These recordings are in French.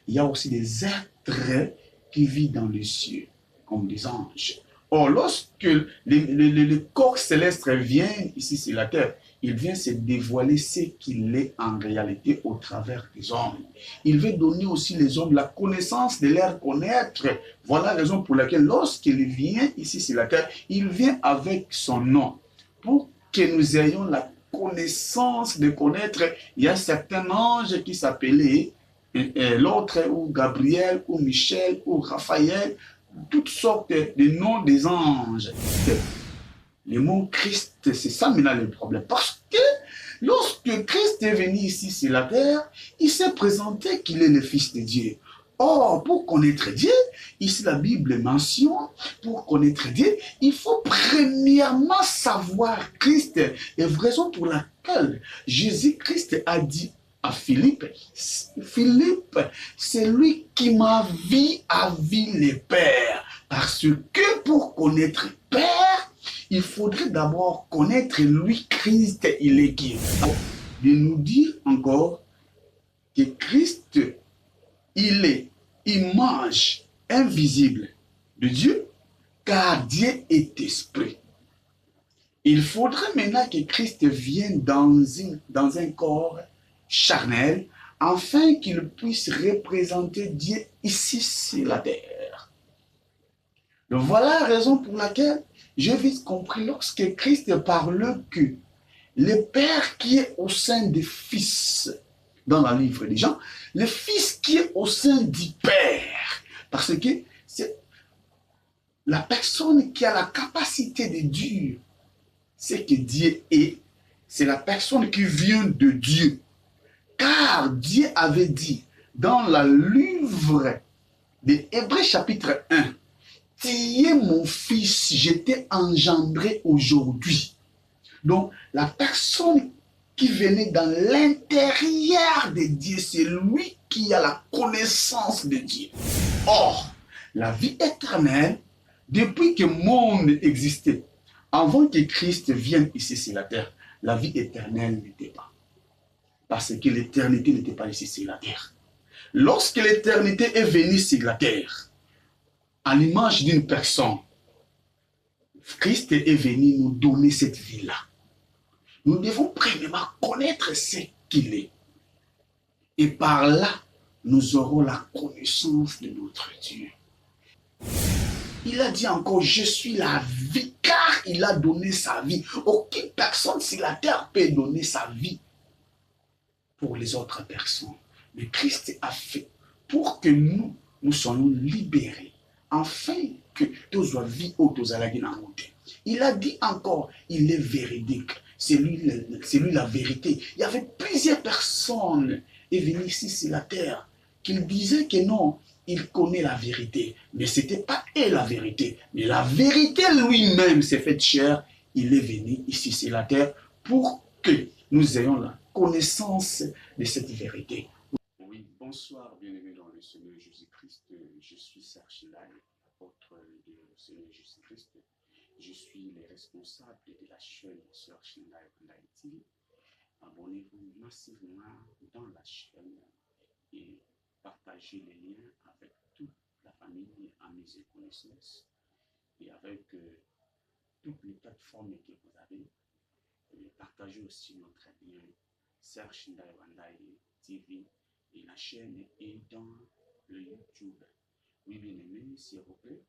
il y a aussi des êtres qui vivent dans les cieux, comme des anges. Or, lorsque le corps céleste vient ici sur la terre, il vient se dévoiler ce qu'il est en réalité au travers des hommes. Il veut donner aussi les hommes la connaissance de leur connaître. Voilà la raison pour laquelle lorsqu'il vient ici sur la terre, il vient avec son nom. Pour que nous ayons la connaissance de connaître, il y a certains anges qui s'appelaient l'autre, ou Gabriel, ou Michel, ou Raphaël, toutes sortes de noms des anges. Le mot Christ, c'est ça maintenant le problème. Parce que lorsque Christ est venu ici sur la terre, il s'est présenté qu'il est le Fils de Dieu. Or, pour connaître Dieu, ici la Bible mentionne, pour connaître Dieu, il faut premièrement savoir Christ. Et raison pour laquelle Jésus-Christ a dit à Philippe, Philippe, c'est lui qui m'a vu a vu le Père. Parce que pour connaître Père, il faudrait d'abord connaître lui, Christ, il est qui. De nous dire encore que Christ, il est image invisible de Dieu, car Dieu est esprit. Il faudrait maintenant que Christ vienne dans un corps charnel, afin qu'il puisse représenter Dieu ici sur la terre. Donc voilà la raison pour laquelle j'ai vite compris lorsque Christ parle que le Père qui est au sein du Fils, dans le livre des Jean, le Fils qui est au sein du Père, parce que c'est la personne qui a la capacité de dire ce que Dieu est, c'est la personne qui vient de Dieu. Car Dieu avait dit dans le livre de Hébreux chapitre 1, tu es mon fils, je t'ai engendré aujourd'hui. Donc, la personne qui venait dans l'intérieur de Dieu, c'est lui qui a la connaissance de Dieu. Or, la vie éternelle, depuis que le monde existait, avant que Christ vienne ici sur la terre, la vie éternelle n'était pas. Parce que l'éternité n'était pas ici sur la terre. Lorsque l'éternité est venue sur la terre, à l'image d'une personne, Christ est venu nous donner cette vie-là. Nous devons premièrement connaître ce qu'il est. Et par là, nous aurons la connaissance de notre Dieu. Il a dit encore, je suis la vie, car il a donné sa vie. Aucune personne sur la terre peut donner sa vie pour les autres personnes. Mais Christ a fait pour que nous soyons libérés, afin que tous soient vie ou tous à il a dit encore, il est véridique. C'est lui la vérité. Il y avait plusieurs personnes qui venaient ici sur la terre qui disaient que non, il connaît la vérité. Mais ce n'était pas elle la vérité. Mais la vérité lui-même s'est faite chair. Il est venu ici sur la terre pour que nous ayons la connaissance de cette vérité. Oui, bonsoir, bien-aimés dans le Seigneur Jésus-Christ. Je suis Serge Chilay, apôtre du Seigneur Jésus-Christ. Je suis le responsable de la chaîne Sœur Chilay Haïti. Abonnez-vous massivement dans la chaîne et partagez les liens avec toute la famille, amis et connaissances, et avec toutes les plateformes que vous avez. Et partagez aussi notre lien Sœur Chilay TV, et la chaîne est dans le YouTube. Oui, bien-aimés, s'il vous plaît,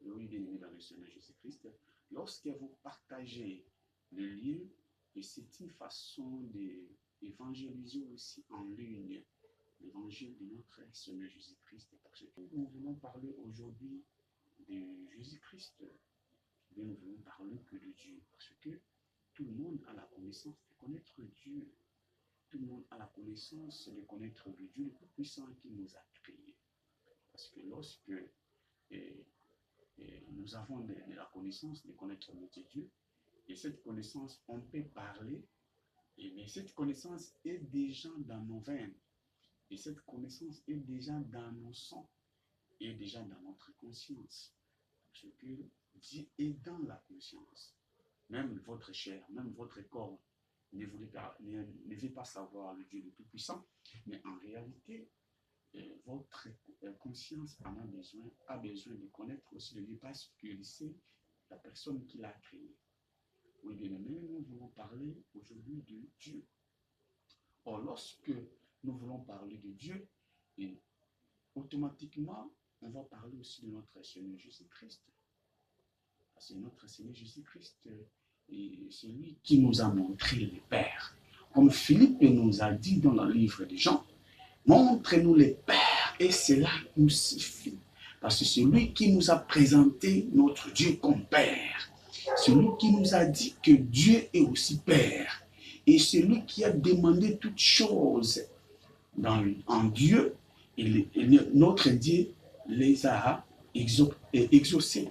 oui, bien-aimés dans le Seigneur Jésus-Christ, lorsque vous partagez le lien, et c'est une façon d'évangéliser aussi en ligne l'évangile de notre Seigneur Jésus-Christ, parce que nous voulons parler aujourd'hui de Jésus-Christ, mais nous voulons parler que de Dieu, parce que tout le monde a la connaissance de connaître Dieu. Tout le monde a la connaissance de connaître le Dieu le plus puissant qui nous a créés. Parce que lorsque nous avons de la connaissance de connaître notre Dieu, et cette connaissance, on peut parler, mais cette connaissance est déjà dans nos veines, et cette connaissance est déjà dans nos sangs, et déjà dans notre conscience. Parce que Dieu est dans la conscience. Même votre chair, même votre corps ne veut pas savoir le Dieu le Tout-Puissant, mais en réalité, votre conscience a besoin de connaître aussi le Dieu parce qu'il sait la personne qui l'a créé. Oui, bien aimé, nous voulons parler aujourd'hui de Dieu. Or, lorsque nous voulons parler de Dieu, et automatiquement, on va parler aussi de notre Seigneur Jésus-Christ. Parce que notre Seigneur Jésus-Christ, c'est lui qui nous a montré le Père. Comme Philippe nous a dit dans le livre de Jean, montrez-nous le Père et cela nous suffit. Parce que c'est lui qui nous a présenté notre Dieu comme Père. C'est lui qui nous a dit que Dieu est aussi Père. Et c'est lui qui a demandé toutes choses en Dieu. Et notre Dieu les a exaucés.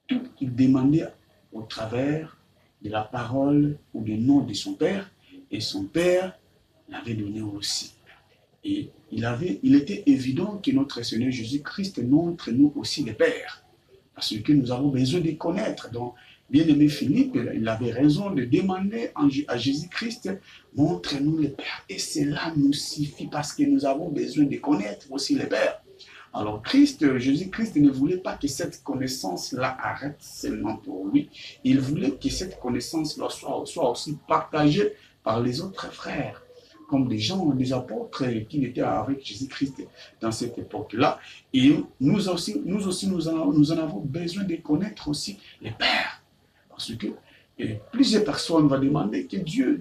Tout qu'il demandait au travers de la parole ou du nom de son Père. Et son Père l'avait donné aussi. Et il était évident que notre Seigneur Jésus-Christ montre nous aussi le Père. Parce que nous avons besoin de connaître. Donc, bien-aimé Philippe, il avait raison de demander à Jésus-Christ, montre-nous le Père. Et cela nous suffit parce que nous avons besoin de connaître aussi le Père. Alors, Jésus-Christ ne voulait pas que cette connaissance-là arrête seulement pour lui. Il voulait que cette connaissance-là soit aussi partagée par les autres frères, comme des gens, des apôtres qui étaient avec Jésus-Christ dans cette époque-là. Et nous en avons besoin de connaître aussi les pères. Parce que plusieurs personnes vont demander que Dieu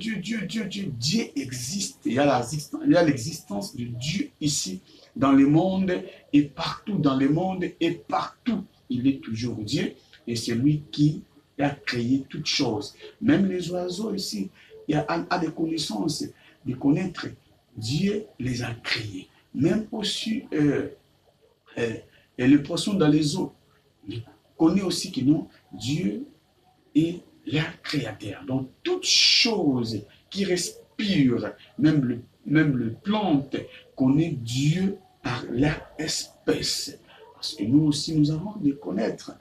existe. Il y a l'existence de Dieu ici, dans le monde et partout dans le monde et partout. Il est toujours Dieu et c'est lui qui a créé toutes choses. Même les oiseaux ici, il y a des connaissances de connaître. Dieu les a créés. Même aussi les poissons dans les eaux. Il connaît aussi que non, Dieu est leur créateur. Donc, toutes choses qui respirent, même le plante, connaît Dieu par leur espèce. Parce que nous aussi, nous avons de connaître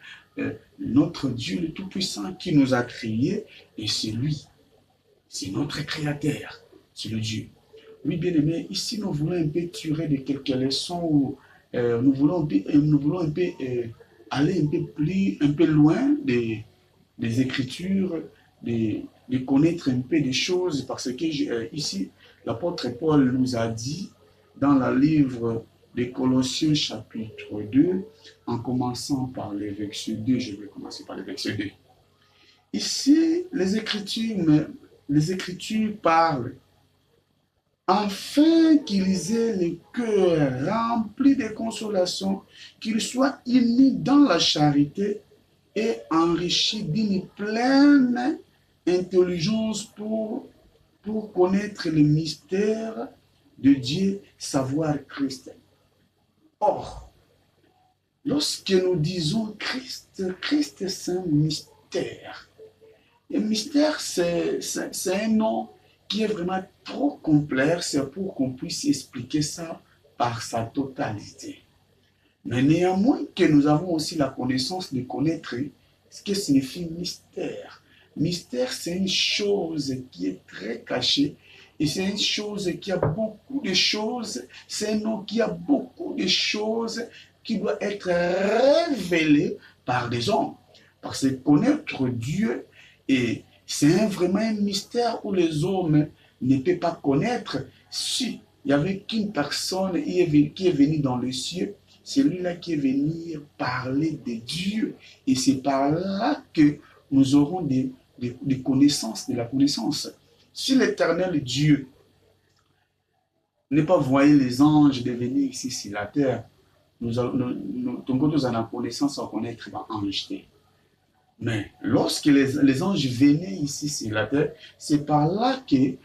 notre Dieu le Tout-Puissant qui nous a créés et c'est lui. C'est notre créateur. C'est le Dieu. Oui, bien aimé, ici nous voulons un peu tirer de quelques leçons où nous voulons un peu aller un peu loin des Écritures, de connaître un peu des choses, parce que ici, l'apôtre Paul nous a dit dans le livre des Colossiens chapitre 2, en commençant par le verset 2, je vais commencer par le verset 2. Ici, les Écritures parlent afin qu'ils aient le cœur rempli de consolation, qu'ils soient unis dans la charité et enrichis d'une pleine intelligence pour connaître le mystère de Dieu, savoir Christ. Or, lorsque nous disons Christ, c'est un mystère. Le mystère, c'est un nom qui est vraiment trop complexe pour qu'on puisse expliquer ça par sa totalité. Mais néanmoins que nous avons aussi la connaissance de connaître ce que signifie mystère. Mystère, c'est une chose qui est très cachée et c'est une chose qui a beaucoup de choses, c'est un nom qui a beaucoup de choses qui doit être révélées par des hommes. Parce que connaître Dieu, et c'est vraiment un mystère où les hommes ne peuvent pas connaître. Si il y avait qu'une personne qui est venue dans les cieux, c'est lui-là qui est venu parler de Dieu. Et c'est par là que nous aurons des connaissances, de la connaissance. Si l'éternel Dieu n'est pas voyé les anges de venir ici sur la terre, nous avons la connaissance à connaître l'ange. Mais lorsque les anges venaient ici sur la terre, c'est par là que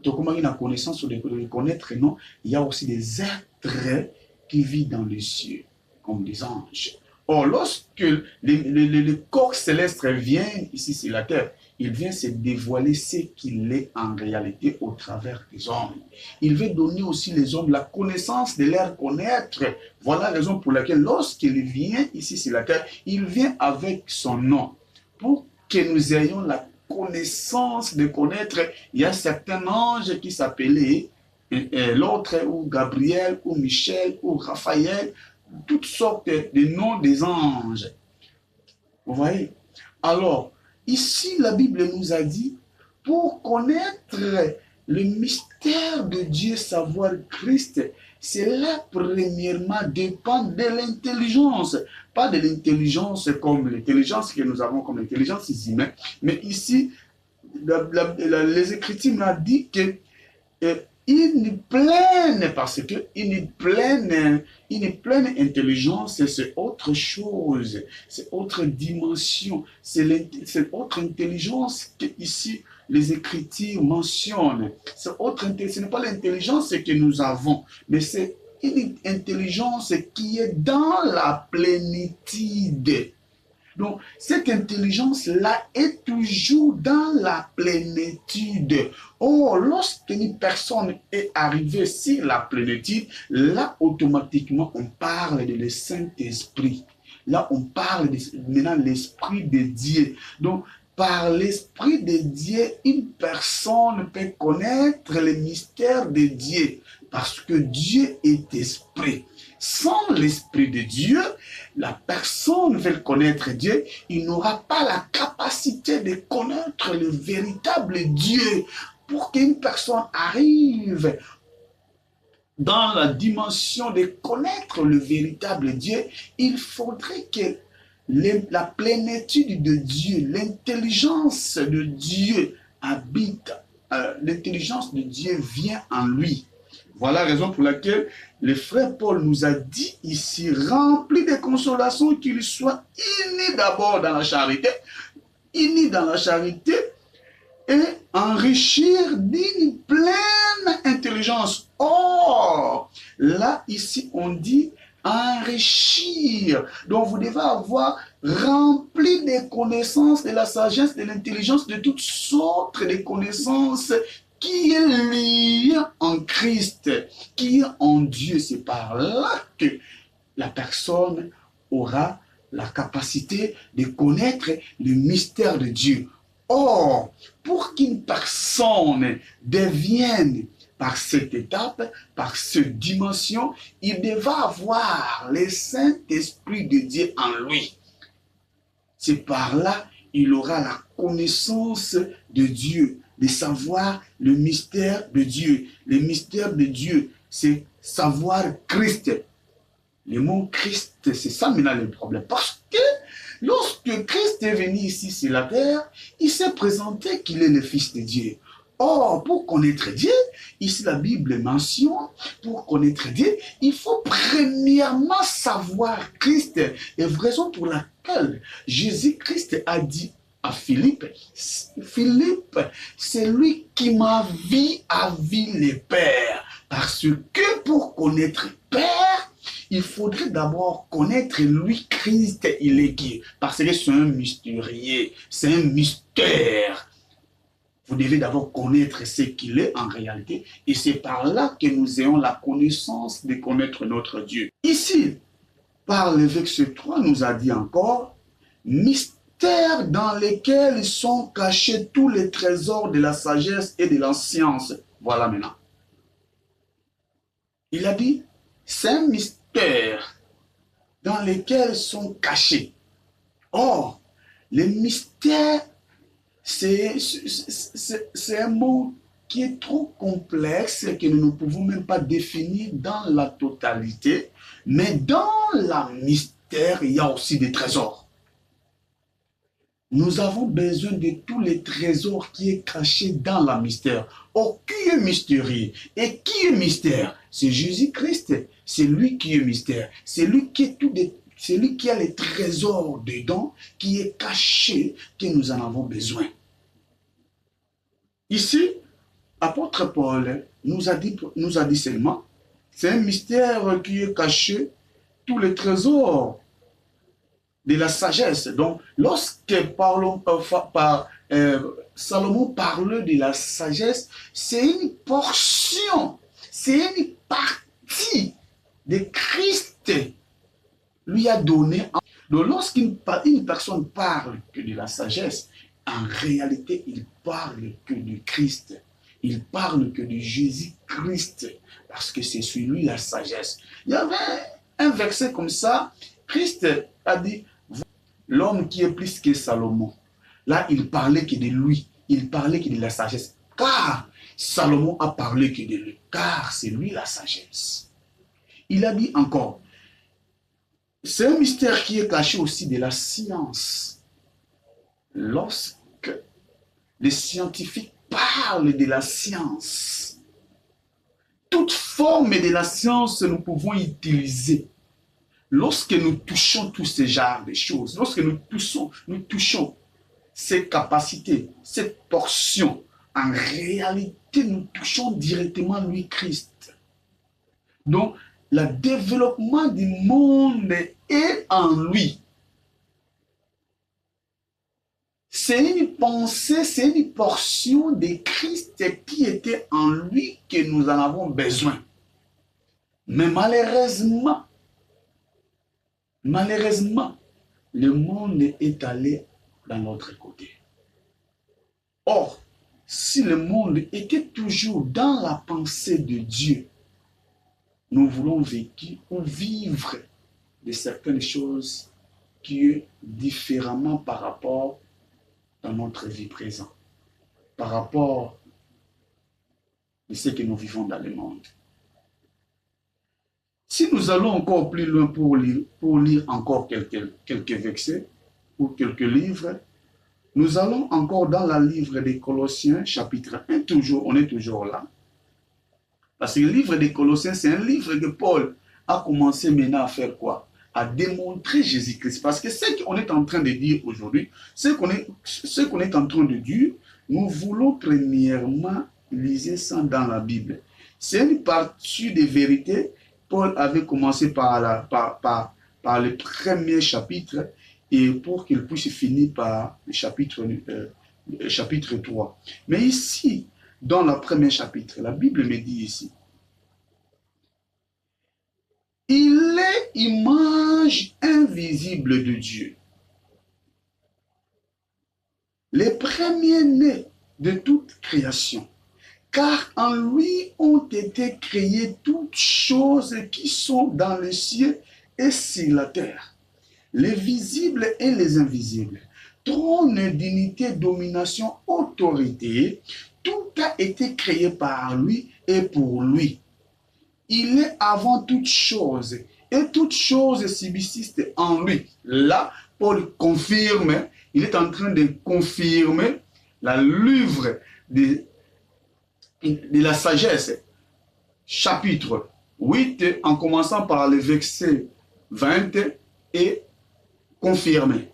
tu as la connaissance de connaître, non, il y a aussi des êtres qui vivent dans les cieux, comme des anges. Or, lorsque le corps céleste vient ici sur la terre, il vient se dévoiler ce qu'il est en réalité au travers des hommes. Il veut donner aussi les hommes la connaissance de leur connaître. Voilà la raison pour laquelle lorsqu'il vient ici sur la terre, il vient avec son nom. Pour que nous ayons la connaissance de connaître, il y a certains anges qui s'appelaient l'autre, ou Gabriel, ou Michel, ou Raphaël, toutes sortes de noms des anges. Vous voyez? Alors, ici, la Bible nous a dit, pour connaître le mystère de Dieu, savoir Christ, cela, premièrement, dépend de l'intelligence. Pas de l'intelligence comme l'intelligence que nous avons comme l'intelligence humaine, mais ici, les Écritures m'ont dit que une pleine, parce que une pleine intelligence, c'est autre chose, c'est autre dimension, c'est autre intelligence que ici les Écritures mentionnent. Ce n'est pas l'intelligence que nous avons, mais c'est une intelligence qui est dans la plénitude. Donc, cette intelligence-là est toujours dans la plénitude. Or, lorsqu'une personne est arrivée sur la plénitude, là, automatiquement, on parle de le Saint-Esprit. Là, on parle maintenant de l'Esprit de Dieu. Donc, par l'Esprit de Dieu, une personne peut connaître les mystères de Dieu, parce que Dieu est Esprit. Sans l'Esprit de Dieu, la personne veut connaître Dieu, il n'aura pas la capacité de connaître le véritable Dieu. Pour qu'une personne arrive dans la dimension de connaître le véritable Dieu, il faudrait que la plénitude de Dieu, l'intelligence de Dieu habite, l'intelligence de Dieu vient en lui. Voilà la raison pour laquelle le frère Paul nous a dit ici, rempli de consolation, qu'il soit uni d'abord dans la charité, uni dans la charité et enrichir d'une pleine intelligence. Or, là, ici, on dit enrichir. Donc, vous devez avoir rempli des connaissances, de la sagesse, de l'intelligence, de toutes sortes de connaissances qui est lié en Christ, qui est en Dieu. C'est par là que la personne aura la capacité de connaître le mystère de Dieu. Or, pour qu'une personne devienne par cette étape, par cette dimension, il devra avoir le Saint-Esprit de Dieu en lui. C'est par là qu'il aura la connaissance de Dieu, de savoir le mystère de Dieu. Le mystère de Dieu, c'est savoir Christ. Le mot Christ, c'est ça maintenant le problème. Parce que lorsque Christ est venu ici sur la terre, il s'est présenté qu'il est le Fils de Dieu. Or, pour connaître Dieu, ici la Bible mentionne, pour connaître Dieu, il faut premièrement savoir Christ. Et raison pour laquelle Jésus-Christ a dit à Philippe, Philippe, c'est lui qui m'a vu à vu le Père. Parce que pour connaître Père, il faudrait d'abord connaître lui, Christ, il est qui? Parce que c'est un mystérieux, c'est un mystère. Vous devez d'abord connaître ce qu'il est en réalité, et c'est par là que nous ayons la connaissance de connaître notre Dieu. Ici, par le verset 3, nous a dit encore, mystère dans lesquels sont cachés tous les trésors de la sagesse et de la science. Voilà maintenant. Il a dit, c'est un mystère dans lesquels sont cachés. Or, le mystère, c'est un mot qui est trop complexe et que nous ne pouvons même pas définir dans la totalité. Mais dans la mystère, il y a aussi des trésors. Nous avons besoin de tous les trésors qui est caché dans la mystère. Oh, qui est mystérieux? Et qui est mystère? C'est Jésus-Christ. C'est lui qui est mystère. C'est lui qui est tout des... C'est lui qui a les trésors dedans, qui est caché, que nous en avons besoin. Ici, apôtre Paul nous a dit seulement, c'est un mystère qui est caché, tous les trésors de la sagesse. Donc, lorsque Salomon parle de la sagesse, c'est une portion, c'est une partie de Christ lui a donné. Donc, lorsqu'une personne parle que de la sagesse, en réalité, il parle que de Christ. Il parle que de Jésus-Christ, parce que c'est sur lui la sagesse. Il y avait un verset comme ça, Christ a dit, l'homme qui est plus que Salomon. Là, il parlait que de lui, il parlait que de la sagesse. Car Salomon a parlé que de lui, car c'est lui la sagesse. Il a dit encore, c'est un mystère qui est caché aussi de la science. Lorsque les scientifiques parlent de la science, toute forme de la science nous pouvons utiliser. Lorsque nous touchons tous ces genres de choses, lorsque nous touchons ces capacités, cette portion, en réalité, nous touchons directement lui, Christ. Donc, le développement du monde est en lui. C'est une pensée, c'est une portion de Christ qui était en lui que nous en avons besoin. Mais malheureusement, le monde est allé dans l'autre côté. Or, si le monde était toujours dans la pensée de Dieu, nous voulons vivre de certaines choses qui est différemment par rapport à notre vie présente, par rapport à ce que nous vivons dans le monde. Si nous allons encore plus loin pour lire encore quelques versets ou quelques livres, nous allons encore dans le livre des Colossiens, chapitre 1, on est toujours là. Parce que le livre des Colossiens, c'est un livre que Paul a commencé maintenant à faire quoi? À démontrer Jésus-Christ. Parce que ce qu'on est en train de dire aujourd'hui, ce qu'on est en train de dire, nous voulons premièrement liser ça dans la Bible. C'est une partie des vérités. Paul avait commencé par le premier chapitre et pour qu'il puisse finir par le chapitre 3. Mais ici, dans le premier chapitre, la Bible me dit ici, il est image invisible de Dieu, les premiers-nés de toute création, car en lui ont été créées toutes choses qui sont dans les cieux et sur la terre, les visibles et les invisibles, trône, dignité, domination, autorité, tout a été créé par lui et pour lui. Il est avant toute chose, et toute chose subsiste en lui. Là, Paul confirme, il est en train de confirmer la livre de la sagesse, chapitre 8, en commençant par le verset 20, et confirmer.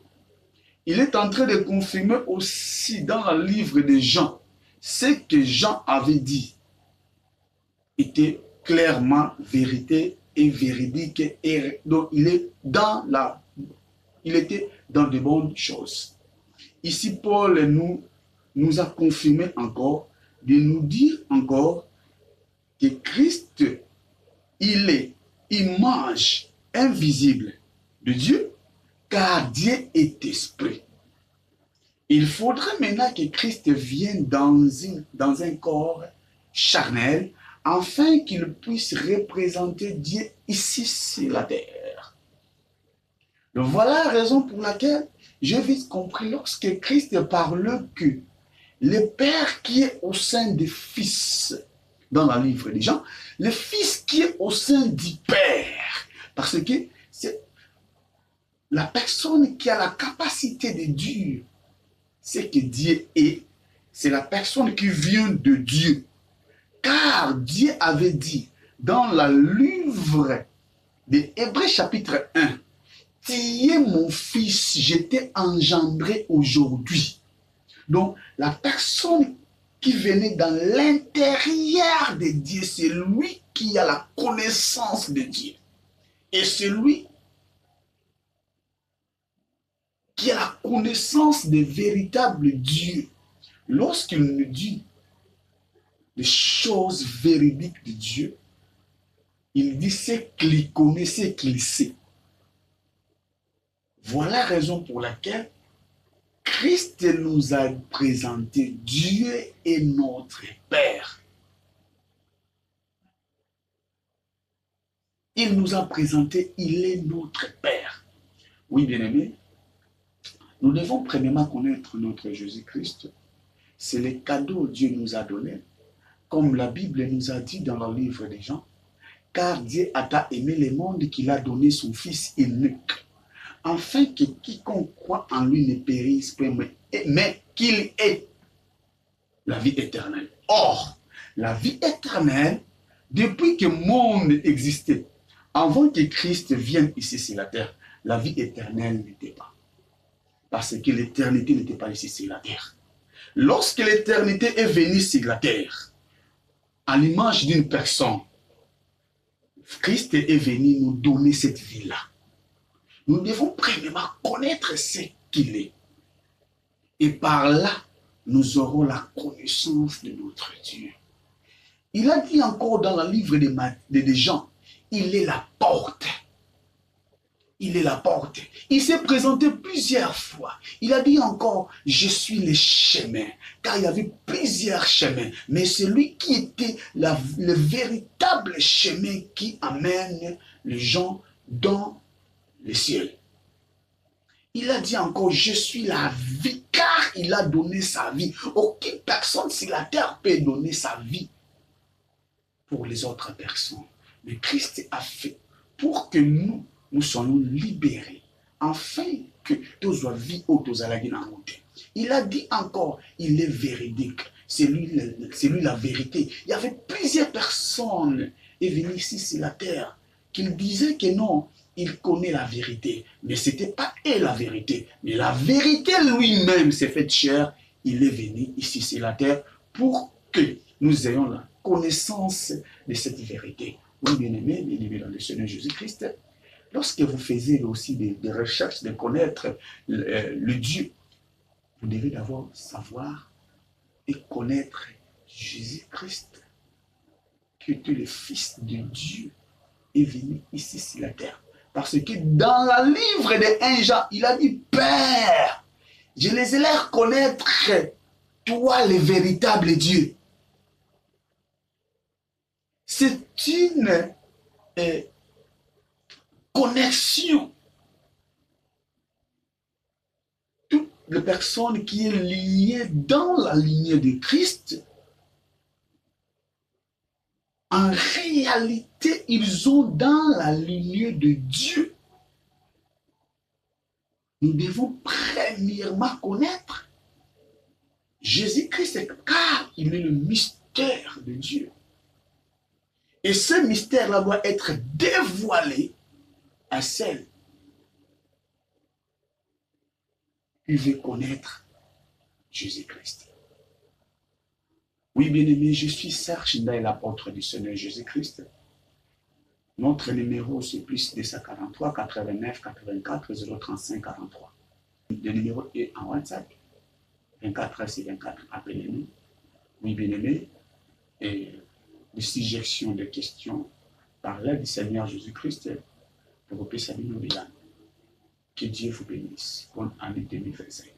Il est en train de confirmer aussi dans le livre de Jean, ce que Jean avait dit était clairement vérité et véridique, et donc il était dans de bonnes choses. Ici, Paul nous a confirmé encore, de nous dire encore que Christ, il est image invisible de Dieu, car Dieu est esprit. Il faudrait maintenant que Christ vienne dans un corps charnel, afin qu'il puisse représenter Dieu ici sur la terre. Donc voilà la raison pour laquelle j'ai vite compris lorsque Christ parle que le Père qui est au sein du Fils, dans le livre des Jean, le Fils qui est au sein du Père, parce que c'est la personne qui a la capacité de dire ce que Dieu est, c'est la personne qui vient de Dieu. Car Dieu avait dit dans le livre de Hébreux chapitre 1, « Tu es mon fils, je t'ai engendré aujourd'hui. » Donc, la personne qui venait dans l'intérieur de Dieu, c'est lui qui a la connaissance de Dieu. Et c'est lui qui a la connaissance des véritables dieux. Lorsqu'il nous dit les choses véridiques de Dieu, il dit c'est qu'il connaît, c'est qu'il sait. Voilà la raison pour laquelle Christ nous a présenté Dieu est notre Père. Il nous a présenté, il est notre Père. Oui, bien-aimés, nous devons premièrement connaître notre Jésus-Christ. C'est le cadeau que Dieu nous a donné. Comme la Bible nous a dit dans le livre des Jean, car Dieu a tant aimé le monde qu'il a donné son Fils unique, afin que quiconque croit en lui ne périsse point, mais qu'il ait la vie éternelle. Or, la vie éternelle, depuis que le monde existait, avant que Christ vienne ici sur la terre, la vie éternelle n'était pas. Parce que l'éternité n'était pas ici sur la terre. Lorsque l'éternité est venue sur la terre, à l'image d'une personne, Christ est venu nous donner cette vie-là. Nous devons premièrement connaître ce qu'il est. Et par là, nous aurons la connaissance de notre Dieu. Il a dit encore dans le livre de Jean, il est la porte. Il est la porte. Il s'est présenté plusieurs fois. Il a dit encore, je suis le chemin. Car il y avait plusieurs chemins. Mais celui qui était le véritable chemin qui amène les gens dans le ciel. Il a dit encore, je suis la vie, car il a donné sa vie. Aucune personne sur la terre peut donner sa vie pour les autres personnes. Mais Christ a fait pour que nous soyons libérés, afin que tous soient vie ou tous à Il a dit encore, il est véridique. C'est lui la vérité. Il y avait plusieurs personnes qui venaient ici sur la terre qui disaient que non, il connaît la vérité. Mais ce n'était pas elle la vérité. Mais la vérité lui-même s'est faite chair. Il est venu ici sur la terre pour que nous ayons la connaissance de cette vérité. Oui, bien-aimés dans le Seigneur Jésus-Christ, lorsque vous faisiez aussi des recherches de connaître le Dieu, vous devez d'abord savoir et connaître Jésus-Christ, qui était le Fils de Dieu, est venu ici sur la terre. Parce que dans le livre de 1 Jean, il a dit, Père, je les ai l'air connaître, toi le véritable Dieu. C'est une connexion. Toute la personne qui est liée dans la lignée de Christ, en réalité, ils ont dans la lignée de Dieu. Nous devons premièrement connaître Jésus-Christ, car il est le mystère de Dieu. Et ce mystère-là doit être dévoilé à celle qui veut connaître Jésus-Christ. Oui, bien-aimé, je suis Serge Ndaye, l'apôtre du Seigneur Jésus-Christ. Notre numéro, c'est plus 243 89 84 035 43. Le numéro est en WhatsApp. 24 heures sur 24, appelez-nous. Oui, bien-aimé, et des suggestions, de questions, par l'aide du Seigneur Jésus-Christ, pour vous puissiez nous dire. Que Dieu vous bénisse. Bonne année 2025.